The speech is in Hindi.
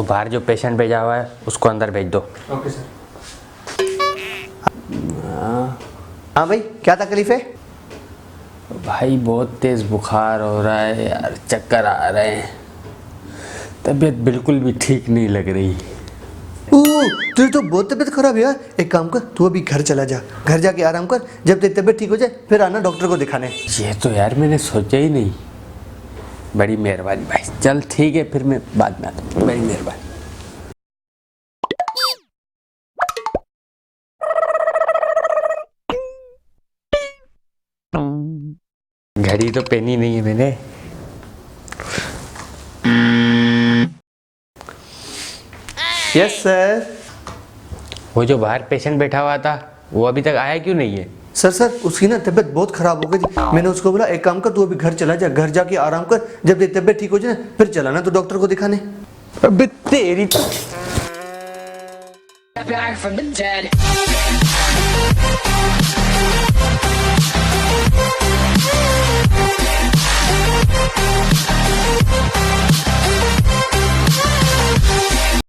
बाहर जो पेशेंट भेजा हुआ है उसको अंदर भेज दो। Okay sir. हाँ भाई, क्या तकलीफ है? भाई बहुत तेज बुखार हो रहा है यार, चक्कर आ रहे हैं, तबीयत बिल्कुल भी ठीक नहीं लग रही। तुझे तो बहुत तबीयत खराब है यार। एक काम कर, तू अभी घर चला जा, घर जाके आराम कर, जब तेरी तबीयत ठीक हो जाए फिर आना डॉक्टर को दिखाने। ये तो यार मैंने सोचा ही नहीं। बड़ी मेहरबानी भाई, चल ठीक है फिर मैं बाद में आता हूँ। बड़ी मेहरबानी। घड़ी तो पहनी नहीं है मैंने। Yes sir. वो जो बाहर पेशेंट बैठा हुआ था वो अभी तक आया क्यों नहीं है? सर उसकी ना तबीयत बहुत खराब हो गई थी। मैंने उसको बोला एक काम कर, तू अभी घर चला जा, घर जाके आराम कर, जब तेरी तबीयत ठीक हो जाए फिर चलाना तो डॉक्टर को दिखाने। अबे तेरी Back from the dead.